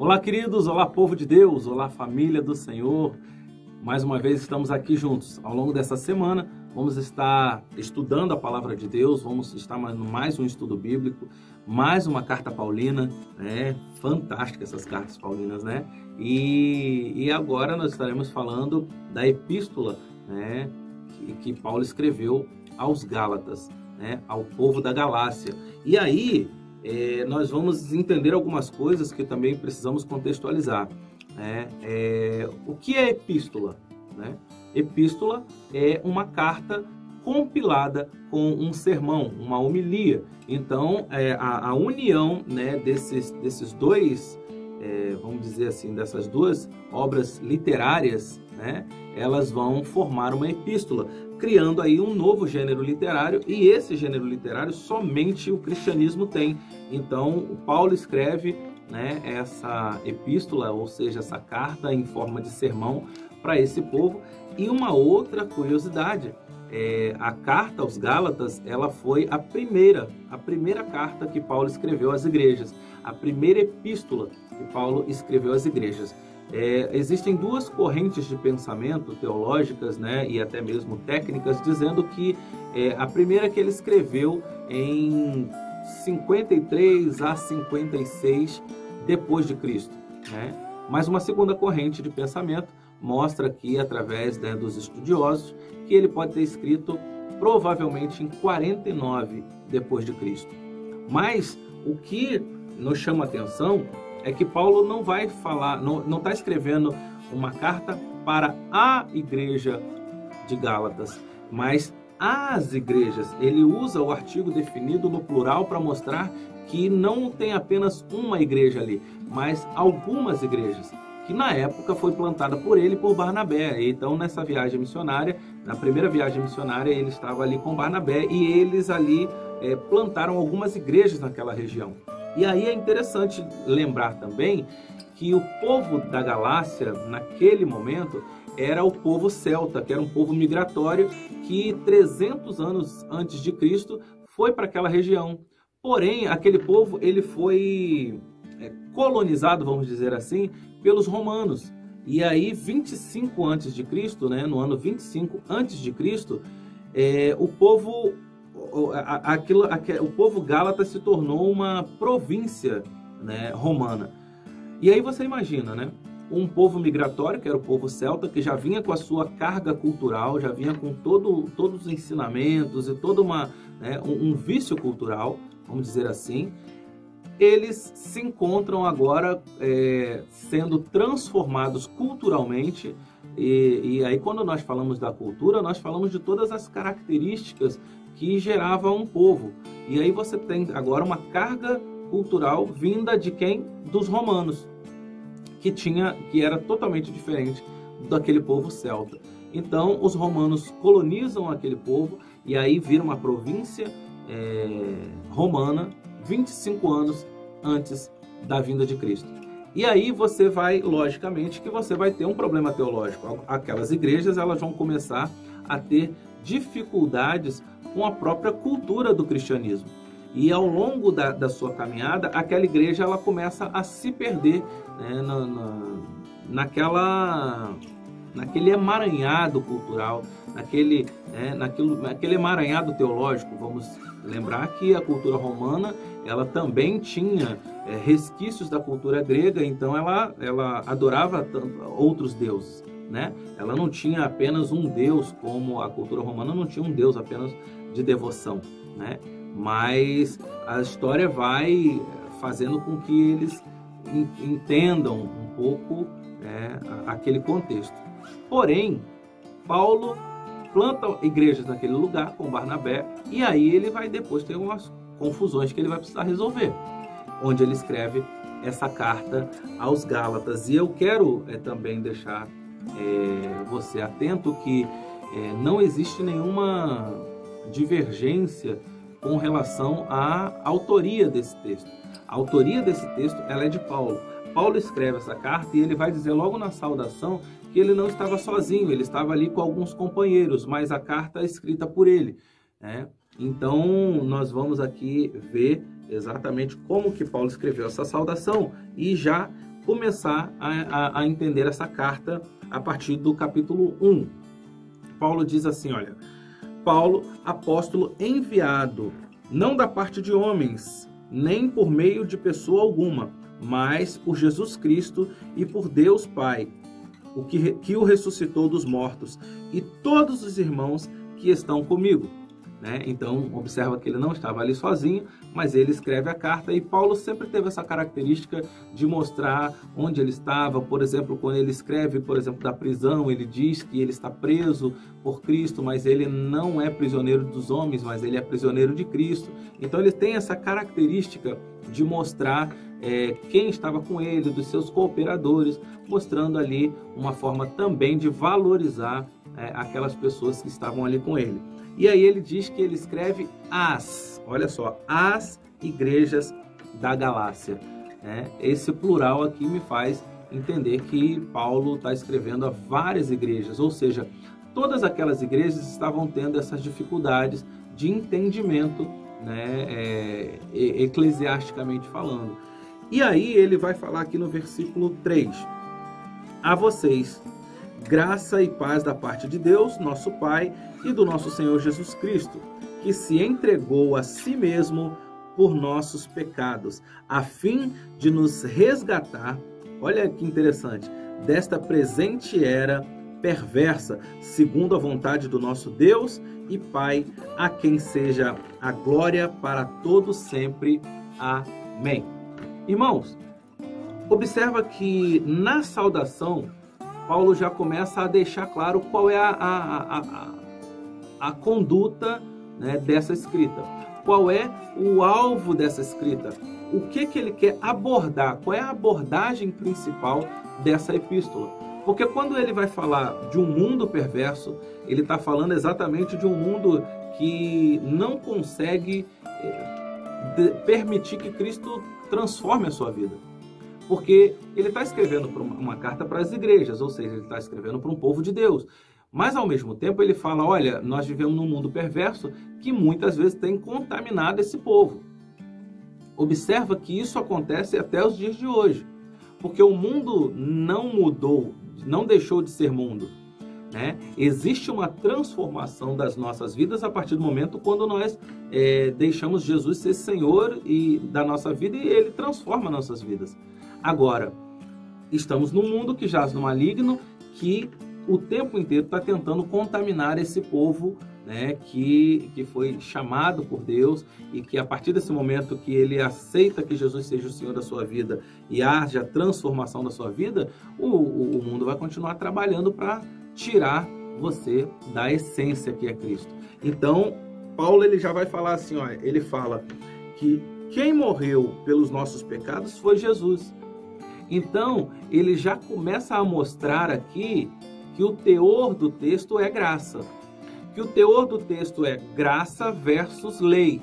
Olá, queridos, olá, povo de Deus, olá, família do Senhor. Mais uma vez estamos aqui juntos. Ao longo dessa semana, vamos estar estudando a palavra de Deus, vamos estar mais um estudo bíblico, mais uma carta paulina, né? Fantástica essas cartas paulinas, né? E agora nós estaremos falando da epístola, né? que Paulo escreveu aos Gálatas, né? Ao povo da Galácia. E aí, nós vamos entender algumas coisas que também precisamos contextualizar. O que é epístola? Né? Epístola é uma carta compilada com um sermão, uma homilia. Então, a união, né, desses dois, vamos dizer assim, dessas duas obras literárias, né, elas vão formar uma epístola, criando aí um novo gênero literário, e esse gênero literário somente o cristianismo tem. Então, o Paulo escreve, né, essa epístola, ou seja, essa carta em forma de sermão para esse povo. E uma outra curiosidade, a carta aos Gálatas, ela foi a primeira carta que Paulo escreveu às igrejas, a primeira epístola que Paulo escreveu às igrejas. Existem duas correntes de pensamento teológicas, né, e até mesmo técnicas, dizendo que a primeira que ele escreveu em 53 a 56 depois de Cristo, né? Mas uma segunda corrente de pensamento mostra aqui, através, né, dos estudiosos, que ele pode ter escrito provavelmente em 49 depois de Cristo. Mas o que nos chama a atenção é que Paulo não vai falar, não está escrevendo uma carta para a igreja de Gálatas, mas às igrejas. Ele usa o artigo definido no plural para mostrar que não tem apenas uma igreja ali, mas algumas igrejas, que na época foi plantada por ele e por Barnabé. Então, nessa viagem missionária, na primeira viagem missionária, ele estava ali com Barnabé e eles ali plantaram algumas igrejas naquela região. E aí é interessante lembrar também que o povo da Galácia, naquele momento, era o povo celta, que era um povo migratório que 300 anos antes de Cristo foi para aquela região. Porém, aquele povo ele foi colonizado, vamos dizer assim, pelos romanos. E aí, 25 antes de Cristo, né, no ano 25 antes de Cristo, o povo gálata se tornou uma província, né, romana. E aí você imagina, né, um povo migratório, que era o povo celta, que já vinha com a sua carga cultural, já vinha com todos os ensinamentos e todo um vício cultural, vamos dizer assim. Eles se encontram agora sendo transformados culturalmente, e aí quando nós falamos da cultura, nós falamos de todas as características que gerava um povo. E aí você tem agora uma carga cultural vinda de quem? Dos romanos, que era totalmente diferente daquele povo celta. Então os romanos colonizam aquele povo e aí vira uma província romana 25 anos antes da vinda de Cristo. E aí você vai, logicamente, que você vai ter um problema teológico. Aquelas igrejas elas vão começar a ter dificuldades com a própria cultura do cristianismo. E ao longo da sua caminhada, aquela igreja ela começa a se perder, né, naquele emaranhado cultural, naquele emaranhado teológico. Vamos lembrar que a cultura romana ela também tinha resquícios da cultura grega, então ela adorava outros deuses, né? Ela não tinha apenas um deus, como a cultura romana não tinha um deus apenas de devoção, né? Mas a história vai fazendo com que eles entendam um pouco aquele contexto. Porém, Paulo planta igrejas naquele lugar com Barnabé, e aí ele vai depois ter umas confusões que ele vai precisar resolver, onde ele escreve essa carta aos Gálatas. E eu quero também deixar você atento que não existe nenhuma divergência com relação à autoria desse texto. A autoria desse texto ela é de Paulo. Paulo escreve essa carta e ele vai dizer logo na saudação que ele não estava sozinho, ele estava ali com alguns companheiros, mas a carta é escrita por ele, né? Então, nós vamos aqui ver exatamente como que Paulo escreveu essa saudação e já começar a entender essa carta a partir do capítulo 1. Paulo diz assim, olha, Paulo, apóstolo enviado, não da parte de homens, nem por meio de pessoa alguma, mas por Jesus Cristo e por Deus Pai, que o ressuscitou dos mortos, e todos os irmãos que estão comigo. Então, observa que ele não estava ali sozinho, mas ele escreve a carta, e Paulo sempre teve essa característica de mostrar onde ele estava. Por exemplo, quando ele escreve, por exemplo, da prisão, ele diz que ele está preso por Cristo, mas ele não é prisioneiro dos homens, mas ele é prisioneiro de Cristo. Então, ele tem essa característica de mostrar quem estava com ele, dos seus cooperadores, mostrando ali uma forma também de valorizar aquelas pessoas que estavam ali com ele. E aí ele diz que ele escreve olha só, as igrejas da Galácia. Esse plural aqui me faz entender que Paulo está escrevendo a várias igrejas, ou seja, todas aquelas igrejas estavam tendo essas dificuldades de entendimento, eclesiasticamente falando. E aí ele vai falar aqui no versículo 3, a vocês, graça e paz da parte de Deus, nosso Pai, e do nosso Senhor Jesus Cristo, que se entregou a si mesmo por nossos pecados, a fim de nos resgatar, olha que interessante, desta presente era perversa, segundo a vontade do nosso Deus e Pai, a quem seja a glória para todos sempre. Amém. Irmãos, observa que na saudação, Paulo já começa a deixar claro qual é a conduta dessa escrita. Qual é o alvo dessa escrita? O que ele quer abordar? Qual é a abordagem principal dessa epístola? Porque quando ele vai falar de um mundo perverso, ele está falando exatamente de um mundo que não consegue permitir que Cristo transforme a sua vida. Porque ele está escrevendo uma carta para as igrejas, ou seja, ele está escrevendo para um povo de Deus. Mas, ao mesmo tempo, ele fala, olha, nós vivemos num mundo perverso que muitas vezes tem contaminado esse povo. Observa que isso acontece até os dias de hoje. Porque o mundo não mudou, não deixou de ser mundo. Existe uma transformação das nossas vidas a partir do momento quando nós deixamos Jesus ser Senhor da nossa vida e Ele transforma nossas vidas. Agora, estamos num mundo que jaz no maligno, que o tempo inteiro está tentando contaminar esse povo, que foi chamado por Deus, e que a partir desse momento que ele aceita que Jesus seja o Senhor da sua vida e haja a transformação da sua vida, o mundo vai continuar trabalhando para tirar você da essência que é Cristo. Então, Paulo ele já vai falar assim, ele fala que quem morreu pelos nossos pecados foi Jesus. Então, ele já começa a mostrar aqui que o teor do texto é graça. Que o teor do texto é graça versus lei.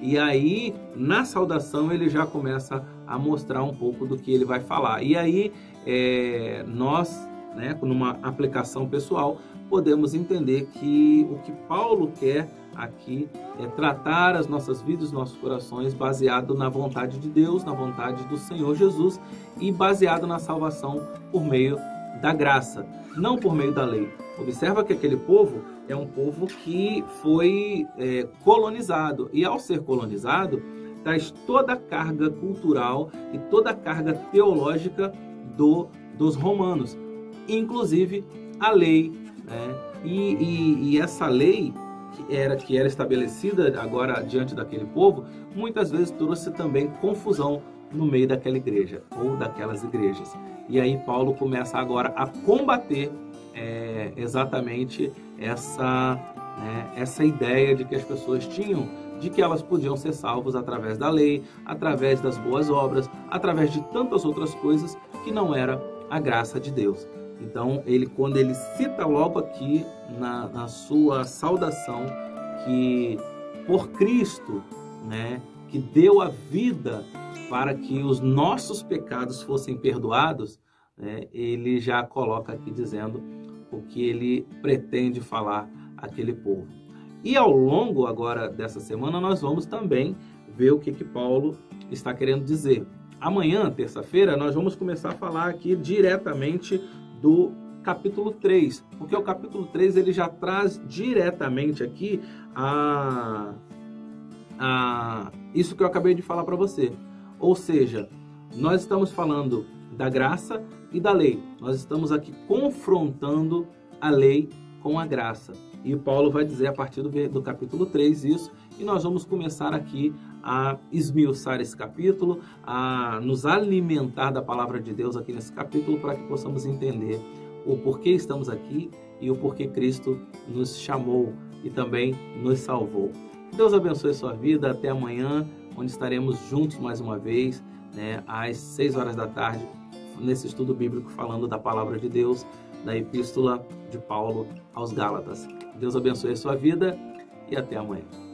E aí, na saudação, ele já começa a mostrar um pouco do que ele vai falar. E aí, nós, numa aplicação pessoal, podemos entender que o que Paulo quer aqui é tratar as nossas vidas, nossos corações, baseado na vontade de Deus, na vontade do Senhor Jesus e baseado na salvação por meio da graça, não por meio da lei. Observa que aquele povo é um povo que foi colonizado, e ao ser colonizado, traz toda a carga cultural e toda a carga teológica dos romanos, inclusive a lei, e essa lei que era estabelecida agora diante daquele povo, muitas vezes trouxe também confusão no meio daquela igreja ou daquelas igrejas. E aí Paulo começa agora a combater exatamente essa ideia de que as pessoas tinham de que elas podiam ser salvas através da lei, através das boas obras, através de tantas outras coisas que não era a graça de Deus. Então, quando ele cita logo aqui na sua saudação que por Cristo, que deu a vida para que os nossos pecados fossem perdoados, ele já coloca aqui dizendo o que ele pretende falar àquele povo. E ao longo agora dessa semana nós vamos também ver o que Paulo está querendo dizer. amanhã, terça-feira, nós vamos começar a falar aqui diretamente do capítulo 3, porque o capítulo 3 ele já traz diretamente aqui isso que eu acabei de falar para você. Ou seja, nós estamos falando da graça e da lei. Nós estamos aqui confrontando a lei com a graça. E o Paulo vai dizer a partir do capítulo 3 isso, e nós vamos começar aqui a esmiuçar esse capítulo, a nos alimentar da palavra de Deus aqui nesse capítulo, para que possamos entender o porquê estamos aqui e o porquê Cristo nos chamou e também nos salvou. Deus abençoe a sua vida. Até amanhã, onde estaremos juntos mais uma vez, né, às 6 horas da tarde, nesse estudo bíblico falando da palavra de Deus, da epístola de Paulo aos Gálatas. Deus abençoe a sua vida e até amanhã.